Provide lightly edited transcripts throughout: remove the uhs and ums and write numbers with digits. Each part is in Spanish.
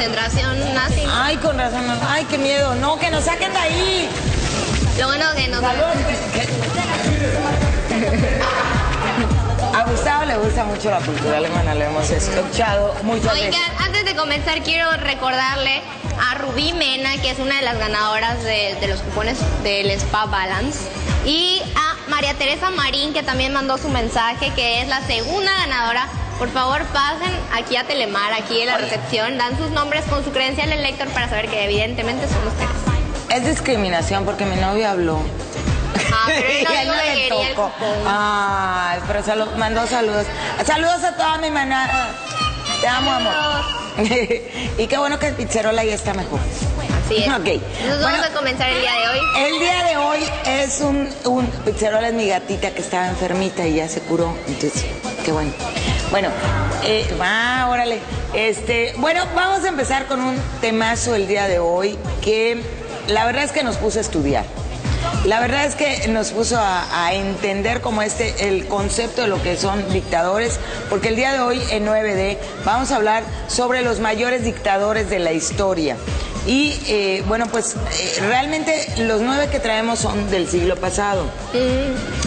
concentración nazi. Ay, con razón. Ay, qué miedo. No, que nos saquen de ahí. Lo bueno que nos... A Gustavo le gusta mucho la cultura alemana, lo hemos escuchado muchas veces. Oigan, antes de comenzar quiero recordarle a Rubí Mena, que es una de las ganadoras de los cupones del Spa Balance, y a María Teresa Marín, que también mandó su mensaje, que es la segunda ganadora. Por favor, pasen aquí a Telemar, aquí en la recepción, dan sus nombres con su credencial del lector para saber que evidentemente son ustedes. Es discriminación porque mi novio habló. Ah, pero él no Y a él dijo no que le quería el tocó. cupón. Ay, pero mandó saludos. Saludos a toda mi manada. Te amo, amor. Y qué bueno que el Pizzerola ya está mejor. Así es. Ok. Entonces vamos a comenzar el día de hoy. El día de hoy es un Pizzerola, es mi gatita que estaba enfermita y ya se curó. Entonces, qué bueno. Bueno, órale. Bueno, vamos a empezar con un temazo el día de hoy que la verdad es que nos puso a estudiar. La verdad es que nos puso a entender como el concepto de lo que son dictadores, porque el día de hoy en 9D vamos a hablar sobre los mayores dictadores de la historia. Y bueno, pues realmente los 9 que traemos son del siglo pasado.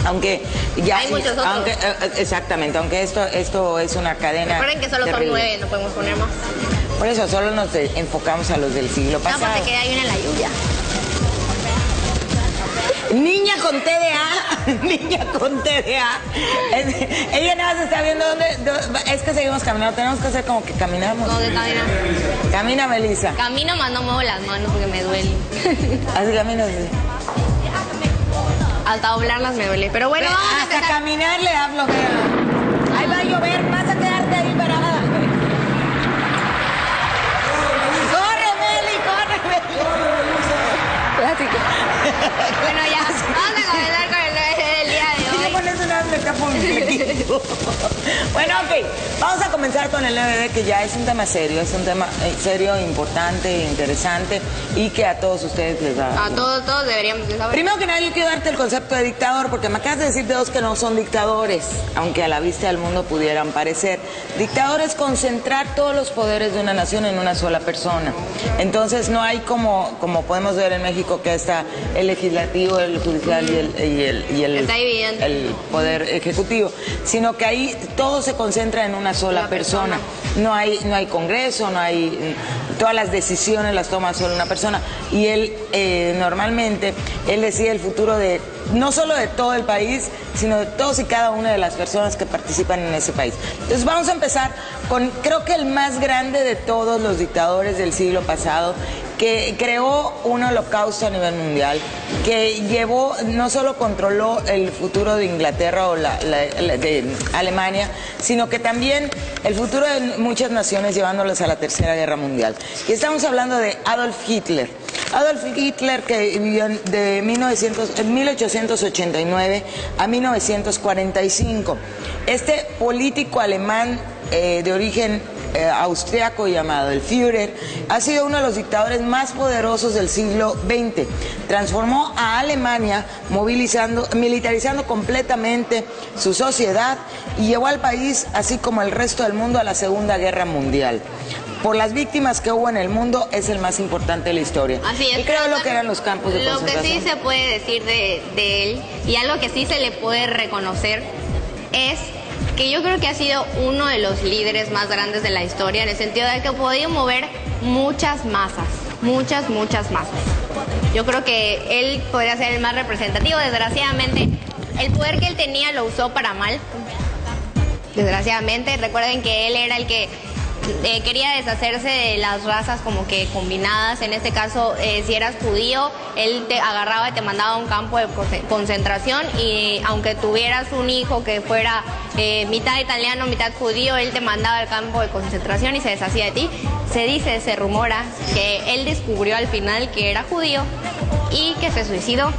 Aunque ya... Hay muchos otros. Exactamente, aunque esto es una cadena. Recuerden que solo terrible. son 9, no podemos poner más. Por eso solo nos enfocamos a los del siglo pasado. No, porque hay una en la lluvia. Niña con TDA, niña con TDA. Ella nada más está viendo dónde. Es que seguimos caminando, tenemos que hacer como que caminamos. ¿Dónde camina? Camina, Melissa. Camino, más no muevo las manos porque me duele. Así camina, así. Hasta doblarlas me duele. Pero bueno, vamos a hasta empezar. caminar le da flojera. Ahí va a llover, vas a quedarte ahí parada. ¡Corre, Meli, corre, Meli! Bueno, ya, vamos a comenzar con el día de hoy. Si le pones una me tapo un flequito. Bueno, ok, vamos a comenzar con el 9D, que ya es un tema serio, serio, importante, interesante y que a todos ustedes les da. A todos deberíamos de saber. Primero que nada, yo quiero darte el concepto de dictador, porque me acabas de decir de dos que no son dictadores, aunque a la vista del mundo pudieran parecer. Dictador es concentrar todos los poderes de una nación en una sola persona. Entonces no hay como podemos ver en México, que está el legislativo, el judicial y el poder ejecutivo, sino que ahí todo se concenra en una sola persona. No hay congreso, todas las decisiones las toma solo una persona, y él normalmente decide el futuro no solo de todo el país, sino de todos y cada una de las personas que participan en ese país. Entonces vamos a empezar con, creo que el más grande de todos los dictadores del siglo pasado, que creó un holocausto a nivel mundial, que no solo controló el futuro de Inglaterra o de Alemania, sino que también el futuro de muchas naciones, llevándolas a la Tercera Guerra Mundial. Y estamos hablando de Adolf Hitler. Adolf Hitler, que vivió de 1889 a 1945. Este político alemán de origen austriaco llamado el Führer, ha sido uno de los dictadores más poderosos del siglo XX. Transformó a Alemania militarizando completamente su sociedad y llevó al país, así como el resto del mundo, a la Segunda Guerra Mundial. Por las víctimas que hubo en el mundo, es el más importante de la historia. Así es. Y creo lo que eran los campos de concentración. Lo que sí se puede decir de él, y algo que sí se le puede reconocer, es que yo creo que ha sido uno de los líderes más grandes de la historia, en el sentido de que ha podido mover muchas masas. Muchas masas. Yo creo que él podría ser el más representativo. Desgraciadamente, el poder que él tenía lo usó para mal. Desgraciadamente, recuerden que él era el que quería deshacerse de las razas como que combinadas. En este caso, si eras judío, él te agarraba y te mandaba a un campo de concentración, y aunque tuvieras un hijo que fuera mitad italiano, mitad judío, él te mandaba al campo de concentración y se deshacía de ti. Se rumora que él descubrió al final que era judío y que se suicidó.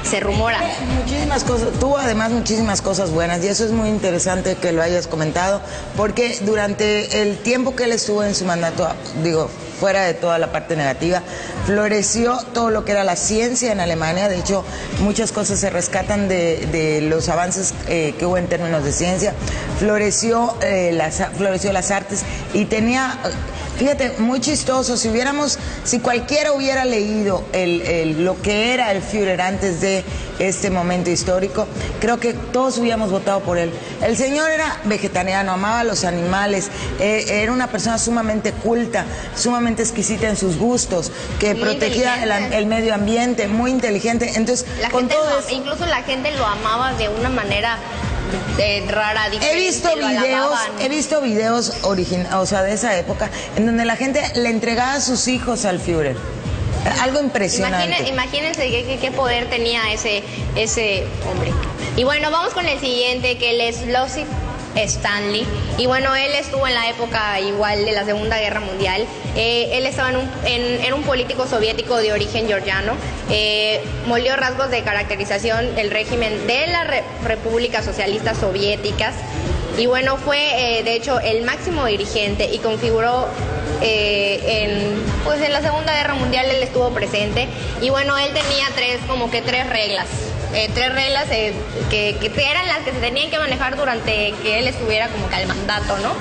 Se rumora. Muchísimas cosas, tuvo además muchísimas cosas buenas, y eso es muy interesante que lo hayas comentado, porque durante el tiempo que él estuvo en su mandato, fuera de toda la parte negativa, floreció todo lo que era la ciencia en Alemania. De hecho, muchas cosas se rescatan de los avances que hubo en términos de ciencia. Floreció las artes, y tenía... Fíjate, muy chistoso, si cualquiera hubiera leído lo que era el Führer antes de este momento histórico, creo que todos hubiéramos votado por él. El señor era vegetariano, amaba a los animales, era una persona sumamente culta, sumamente exquisita en sus gustos, que muy protegía el medio ambiente, muy inteligente. Entonces, con todo eso, incluso la gente lo amaba de una manera rara, diferente. He visto videos o sea, de esa época en donde la gente le entregaba a sus hijos al Führer. Algo impresionante. Imagínense qué poder tenía ese hombre. Y bueno, vamos con el siguiente, que él es Iosif Stalin. Y bueno, él estuvo en la época igual de la Segunda Guerra Mundial. Él estaba en un político soviético de origen georgiano. Molió rasgos de caracterización del régimen de las repúblicas socialistas soviéticas. Y bueno, fue de hecho el máximo dirigente y configuró pues en la Segunda Guerra Mundial él estuvo presente. Y bueno, él tenía tres reglas. Que eran las que se tenían que manejar durante que él estuviera como que al mandato, ¿no?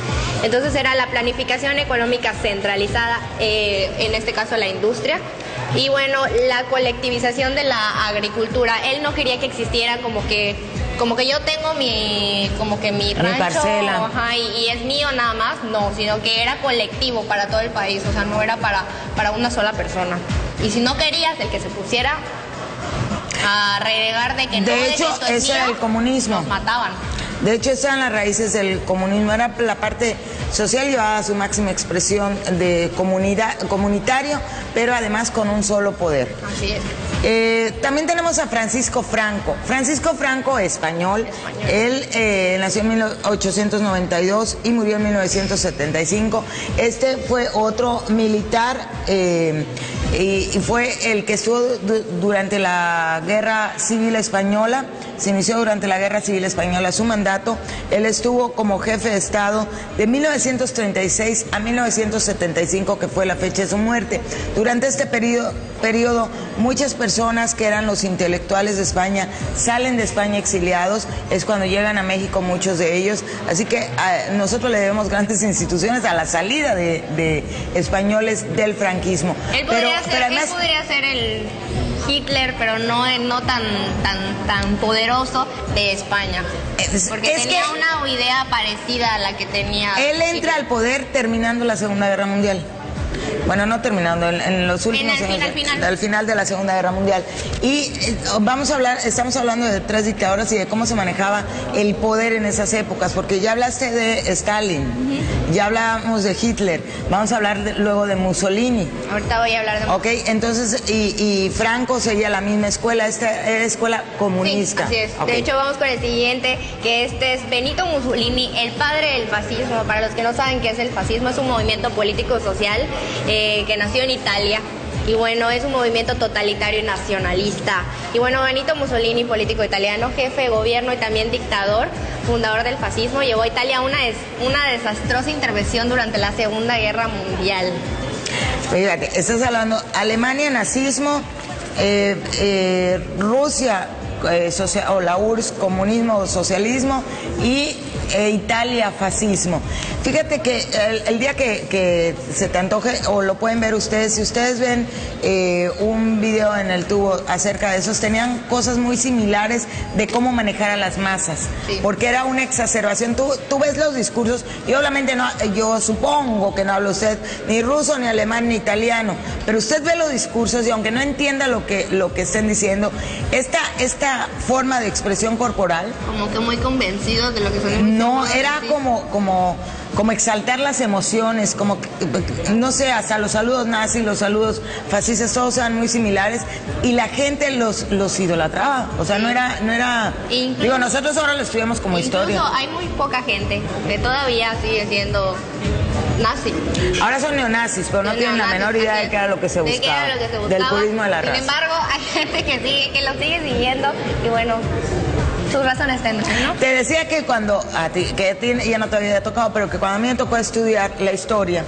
Entonces era la planificación económica centralizada, en este caso la industria, y bueno, la colectivización de la agricultura. Él no quería que existiera como que yo tengo mi rancho, mi parcela, y es mío nada más, no, sino que era colectivo para todo el país, o sea, no era para una sola persona. Y si no querías, el que se pusiera a renegar de que no, de hecho, ese era el comunismo. Nos mataban. De hecho, esas eran las raíces del comunismo. Era la parte social llevada a su máxima expresión de comunitario, pero además con un solo poder. Así es. También tenemos a Francisco Franco. Francisco Franco, español. Él nació en 1892 y murió en 1975. Este fue otro militar y fue el que estuvo durante la Guerra Civil Española. Se inició durante la Guerra Civil Española su mandato. Él estuvo como jefe de Estado de 1936 a 1975, que fue la fecha de su muerte. Durante este periodo, muchas personas que eran los intelectuales de España salen de España exiliados. Es cuando llegan a México muchos de ellos. Así que nosotros le debemos grandes instituciones a la salida de españoles del franquismo. Él podría ser el Hitler, pero no tan poderoso de España, porque tenía una idea parecida a la que tenía él Hitler. Entra al poder terminando la Segunda Guerra Mundial. Bueno, no terminando, en los últimos años, al final de la Segunda Guerra Mundial. Y estamos hablando de tres dictadores y de cómo se manejaba el poder en esas épocas, porque ya hablaste de Stalin, ya hablamos de Hitler, vamos a hablar luego de Mussolini. Ahorita voy a hablar de Mussolini. Ok, entonces, y Franco seguía la misma escuela, esta era escuela comunista. Sí, así es. Okay. De hecho, vamos con el siguiente, que este es Benito Mussolini, el padre del fascismo. Para los que no saben qué es el fascismo, es un movimiento político-social que nació en Italia. Y bueno, es un movimiento totalitario y nacionalista. Y bueno, Benito Mussolini, político italiano, jefe de gobierno y también dictador, fundador del fascismo, llevó a Italia a una desastrosa intervención durante la Segunda Guerra Mundial. Fíjate, estás hablando Alemania, nazismo, Rusia, o la URSS, comunismo o socialismo, y Italia, fascismo. Fíjate que el día que se te antoje, o lo pueden ver ustedes, si ustedes ven un video en el tubo acerca de esos, tenían cosas muy similares de cómo manejar a las masas, sí, porque era una exacerbación. Tú ves los discursos, y obviamente no, yo supongo que no habla usted ni ruso, ni alemán, ni italiano, pero usted ve los discursos y aunque no entienda lo que estén diciendo, esta forma de expresión corporal, como que muy convencidos de lo que son. No, era como exaltar las emociones, como, no sé, hasta los saludos nazis, los saludos fascistas, todos eran muy similares y la gente los idolatraba. O sea, no era incluso, digo, nosotros ahora lo estudiamos como historia. Incluso hay muy poca gente que todavía sigue siendo nazi. Ahora son neonazis, pero no tienen la menor idea de qué era lo que se buscaba. Del purismo de la raza. Sin embargo, hay gente que lo sigue siguiendo y bueno, sus razones tendrán, ¿no? Te decía que cuando a ti ya no te había tocado, pero que cuando a mí me tocó estudiar la historia,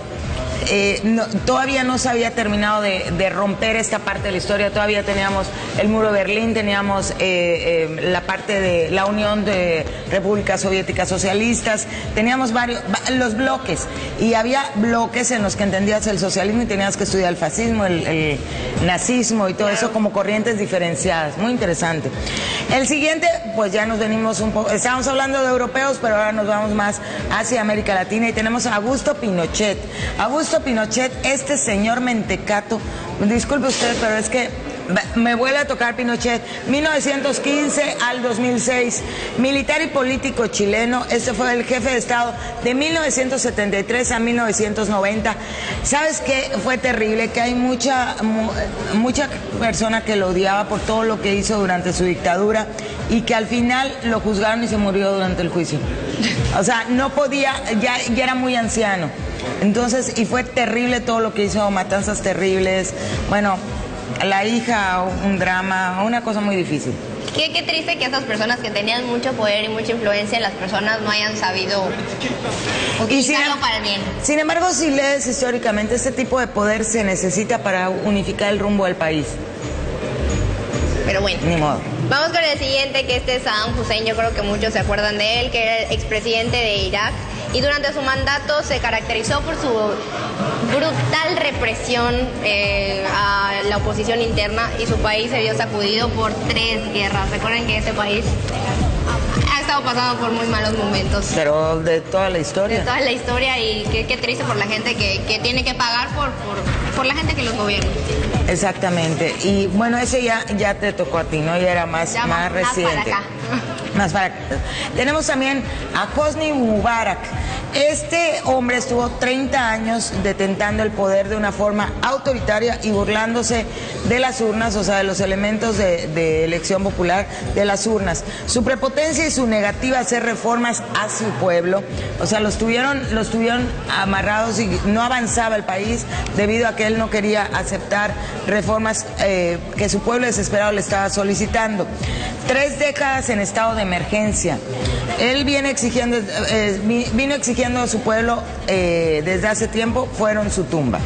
todavía no se había terminado de romper esta parte de la historia, todavía teníamos el muro de Berlín, teníamos la parte de la Unión de Repúblicas Soviéticas Socialistas, teníamos los bloques, y había bloques en los que entendías el socialismo y tenías que estudiar el fascismo, el nazismo y todo eso como corrientes diferenciadas, muy interesante. El siguiente, pues ya nos venimos un poco, estábamos hablando de europeos, pero ahora nos vamos más hacia América Latina y tenemos a Augusto Pinochet. Augusto Pinochet, este señor mentecato, disculpe usted, pero es que me vuelve a tocar Pinochet, 1915 al 2006, militar y político chileno. Este fue el jefe de Estado de 1973 a 1990. ¿Sabes qué? Fue terrible, que hay mucha persona que lo odiaba por todo lo que hizo durante su dictadura y que al final lo juzgaron y se murió durante el juicio. O sea, no podía, ya era muy anciano. Entonces, y fue terrible todo lo que hizo, matanzas terribles, bueno, la hija, un drama, una cosa muy difícil. Qué triste que esas personas que tenían mucho poder y mucha influencia en las personas no hayan sabido utilizarlo para el bien. Sin embargo, si lees históricamente, este tipo de poder se necesita para unificar el rumbo del país. Pero bueno, ni modo. Vamos con el siguiente, que este es Saddam Hussein. Yo creo que muchos se acuerdan de él, que era el expresidente de Irak. Y durante su mandato se caracterizó por su brutal represión a la oposición interna, y su país se vio sacudido por 3 guerras. Recuerden que este país ha estado pasando por muy malos momentos. Pero de toda la historia. De toda la historia, y qué triste por la gente que tiene que pagar por la gente que los gobierna. Exactamente. Y bueno, ese ya te tocó a ti, ¿no? Ya era más reciente. Más para acá. Más para acá. Tenemos también a Hosni Mubarak. Este hombre estuvo 30 años detentando el poder de una forma autoritaria y burlándose de las urnas, o sea, de los elementos de elección popular de las urnas. Su prepotencia y su negativa a hacer reformas a su pueblo, o sea, los tuvieron amarrados y no avanzaba el país debido a que él no quería aceptar reformas que su pueblo desesperado le estaba solicitando. 3 décadas en estado de emergencia. Él vino exigiendo a su pueblo desde hace tiempo, fueron su tumba.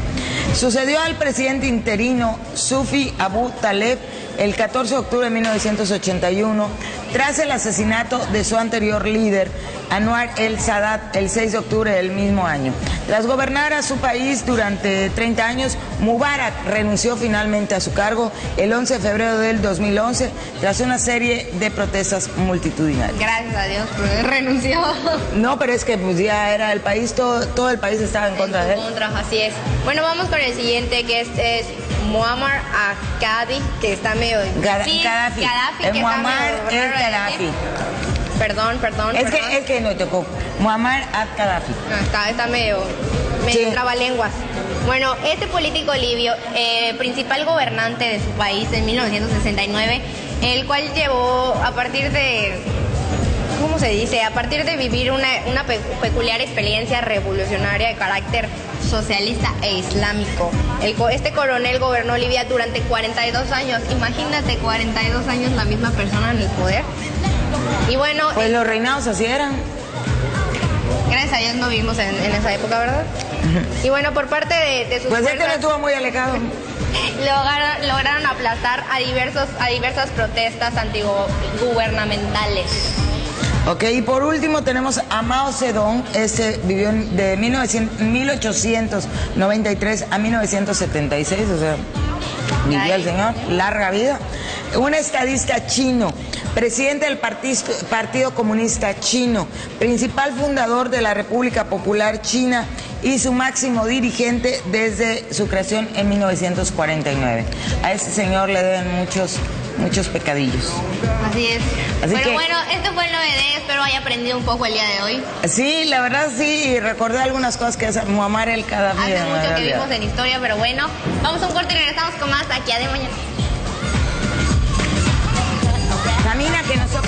Sucedió al presidente interino Sufi Abu Taleb el 14 de octubre de 1981, tras el asesinato de su anterior líder, Anwar el-Sadat, el 6 de octubre del mismo año. Tras gobernar a su país durante 30 años, Mubarak renunció finalmente a su cargo el 11 de febrero del 2011, tras una serie de protestas multitudinarias. Gracias a Dios, pero renunció. No, pero es que pues ya era el país, todo el país estaba en contra de él. Así es. Bueno, vamos con el siguiente, que es Muammar al-Gaddafi, que está medio... Gaddafi. Muammar el-Gaddafi. Perdón. Es que no tocó. Muammar al-Gaddafi. Está medio sí. Trabalenguas. Bueno, este político libio, principal gobernante de su país en 1969, el cual llevó a partir de... ¿Cómo se dice? A partir de vivir una peculiar experiencia revolucionaria de carácter socialista e islámico. Este coronel gobernó Libia durante 42 años. Imagínate, 42 años la misma persona en el poder. Y bueno... Pues los reinados así eran. Gracias a Dios no vivimos en esa época, ¿verdad? Y bueno, por parte de sus pues este no estuvo muy alejado. Lograron aplastar a diversas protestas antigubernamentales. Ok, y por último tenemos a Mao Zedong. Este vivió de 1893 a 1976, o sea, vivió el señor, larga vida. Un estadista chino, presidente del Partido Comunista Chino, principal fundador de la República Popular China y su máximo dirigente desde su creación en 1949. A ese señor le deben muchos pecadillos. Así es. Pero bueno, esto fue el 9D, espero haya aprendido un poco el día de hoy. Sí, la verdad sí, y recordé algunas cosas que es Muammar el-Gaddafi. Hace mucho que vimos en historia, pero bueno, vamos a un corte y regresamos con más aquí a De Mañana. Camina, que nos toca.